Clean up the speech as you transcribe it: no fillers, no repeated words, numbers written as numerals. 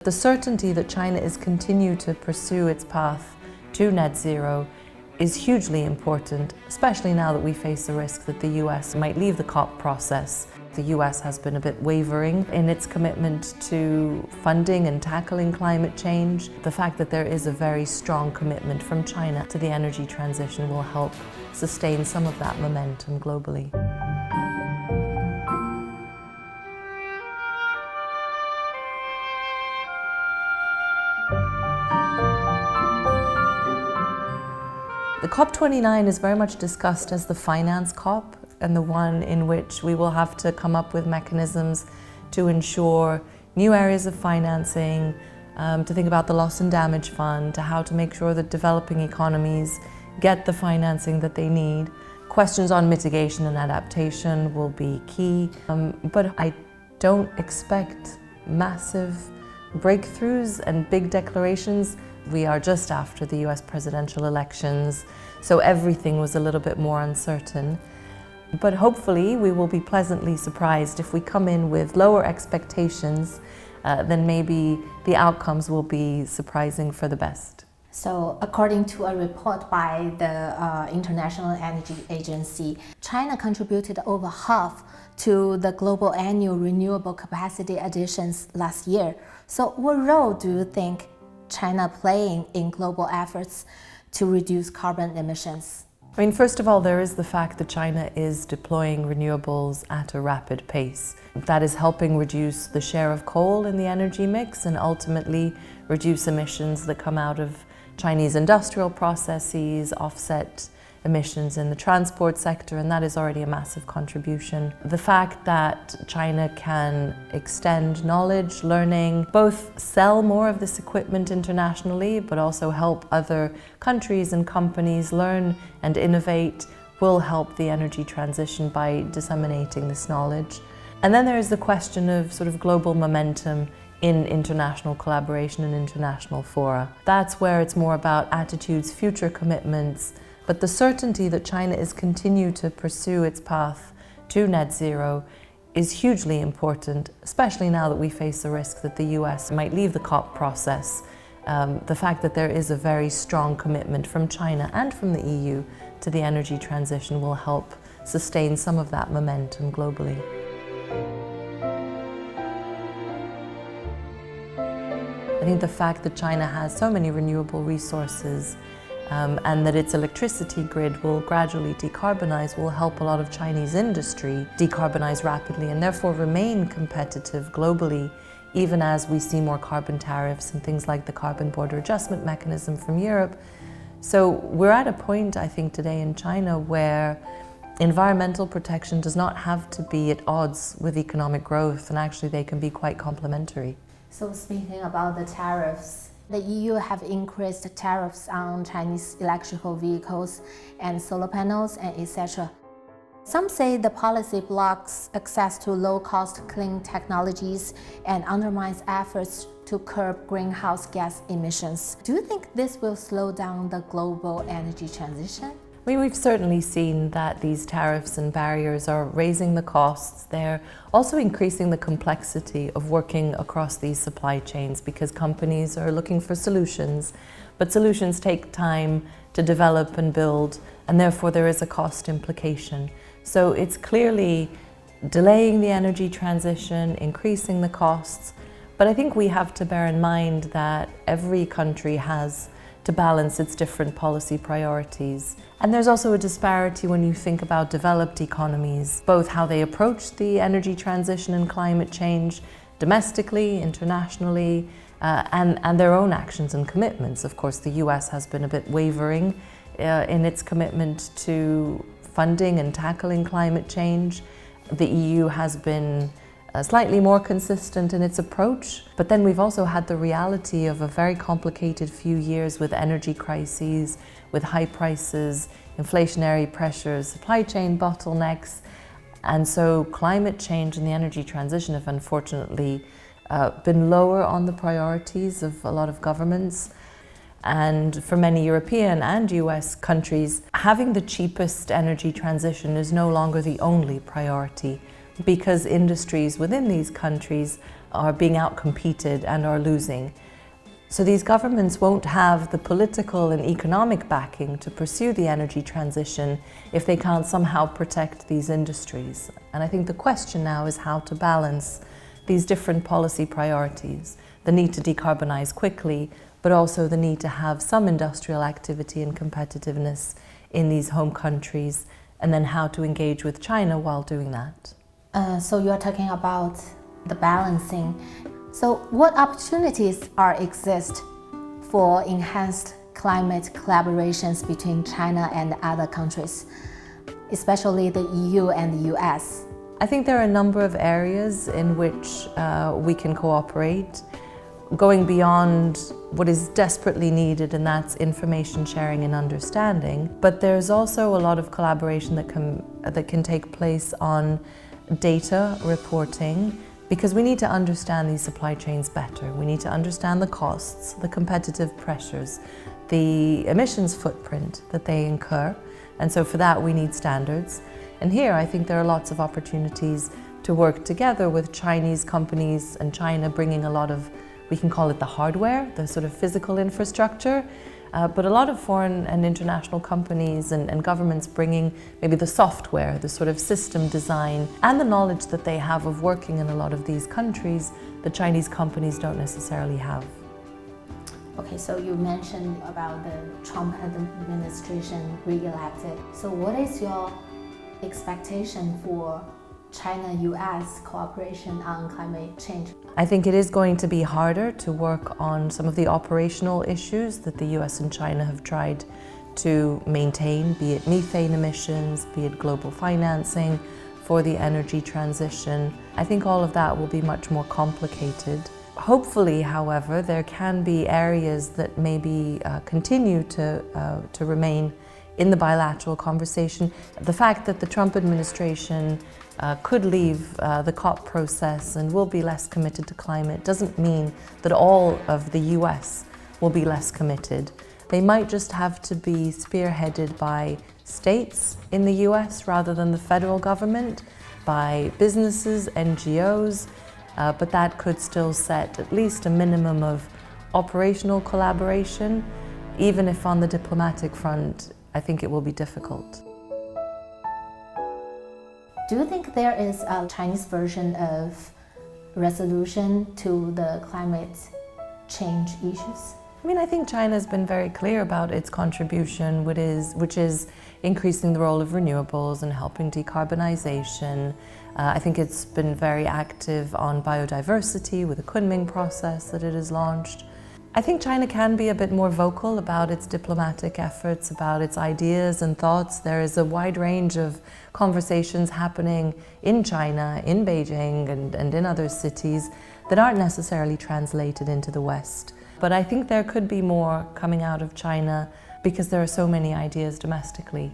The certainty that China is continue to pursue its path to net zero is hugely important, especially now that we face the risk that the US might leave the COP process. The US has been a bit wavering in its commitment to funding and tackling climate change. The fact that there is a very strong commitment from China to the energy transition will help sustain some of that momentum globally. The COP29 is very much discussed as the finance COP, and the one in which we will have to come up with mechanisms to ensure new areas of financing, to think about the loss and damage fund, to how to make sure that developing economies get the financing that they need. Questions on mitigation and adaptation will be key, but I don't expect massive breakthroughs and big declarations. We are just after the US presidential elections, so everything was a little bit more uncertain. But hopefully we will be pleasantly surprised. If we come in with lower expectations, then maybe the outcomes will be surprising for the best. So, according to a report by the International Energy Agency, China contributed over half to the global annual renewable capacity additions last year. So, what role do you think China playing in global efforts to reduce carbon emissions? I mean, first of all, there is the fact that China is deploying renewables at a rapid pace. That is helping reduce the share of coal in the energy mix and ultimately reduce emissions that come out of Chinese industrial processes, offset emissions in the transport sector, and that is already a massive contribution. The fact that China can extend knowledge, learning, both sell more of this equipment internationally, but also help other countries and companies learn and innovate, will help the energy transition by disseminating this knowledge. And then there is the question of sort of global momentum in international collaboration and international fora. That's where it's more about attitudes, future commitments, but the certainty that China is continue to pursue its path to net zero is hugely important, especially now that we face the risk that the US might leave the COP process. The fact that there is a very strong commitment from China and from the EU to the energy transition will help sustain some of that momentum globally. I think the fact that China has so many renewable resources and that its electricity grid will gradually decarbonize will help a lot of Chinese industry decarbonize rapidly and therefore remain competitive globally, even as we see more carbon tariffs and things like the carbon border adjustment mechanism from Europe. So we're at a point, I think, today in China where environmental protection does not have to be at odds with economic growth, and actually they can be quite complementary. So speaking about the tariffs, the EU have increased tariffs on Chinese electrical vehicles and solar panels and etc. Some say the policy blocks access to low-cost clean technologies and undermines efforts to curb greenhouse gas emissions. Do you think this will slow down the global energy transition? I mean, we've certainly seen that these tariffs and barriers are raising the costs. They're also increasing the complexity of working across these supply chains because companies are looking for solutions, but solutions take time to develop and build, and therefore there is a cost implication. So it's clearly delaying the energy transition, increasing the costs, but I think we have to bear in mind that every country has to balance its different policy priorities. And there's also a disparity when you think about developed economies, both how they approach the energy transition and climate change domestically, internationally, and their own actions and commitments. Of course, the US has been a bit wavering in its commitment to funding and tackling climate change. The EU has been slightly more consistent in its approach, but then we've also had the reality of a very complicated few years with energy crises, with high prices, inflationary pressures, supply chain bottlenecks, and so climate change and the energy transition have unfortunately been lower on the priorities of a lot of governments. And for many European and US countries, having the cheapest energy transition is no longer the only priority, because industries within these countries are being outcompeted and are losing. So these governments won't have the political and economic backing to pursue the energy transition if they can't somehow protect these industries. And I think the question now is how to balance these different policy priorities, the need to decarbonize quickly, but also the need to have some industrial activity and competitiveness in these home countries, and then how to engage with China while doing that. So you're talking about the balancing. So what opportunities exist for enhanced climate collaborations between China and other countries, especially the EU and the US? I think there are a number of areas in which we can cooperate, going beyond what is desperately needed, and that's information sharing and understanding. But there's also a lot of collaboration that can take place on data reporting, because we need to understand these supply chains better. We need to understand the costs, the competitive pressures, the emissions footprint that they incur. And so for that, we need standards. And here, I think there are lots of opportunities to work together with Chinese companies and China bringing a lot of, we can call it the hardware, the sort of physical infrastructure, but a lot of foreign and international companies and governments bringing maybe the software, the sort of system design, and the knowledge that they have of working in a lot of these countries that Chinese companies don't necessarily have. Okay, so you mentioned about the Trump administration re-elected. So what is your expectation for China-US cooperation on climate change? I think it is going to be harder to work on some of the operational issues that the US and China have tried to maintain, be it methane emissions, be it global financing for the energy transition. I think all of that will be much more complicated. Hopefully, however, there can be areas that maybe continue to remain in the bilateral conversation. The fact that the Trump administration could leave the COP process and will be less committed to climate doesn't mean that all of the US will be less committed. They might just have to be spearheaded by states in the US rather than the federal government, by businesses, NGOs, but that could still set at least a minimum of operational collaboration, even if on the diplomatic front, I think it will be difficult. Do you think there is a Chinese version of resolution to the climate change issues? I mean, I think China's been very clear about its contribution, which is increasing the role of renewables and helping decarbonization. I think it's been very active on biodiversity with the Kunming process that it has launched. I think China can be a bit more vocal about its diplomatic efforts, about its ideas and thoughts. There is a wide range of conversations happening in China, in Beijing, and in other cities that aren't necessarily translated into the West. But I think there could be more coming out of China because there are so many ideas domestically.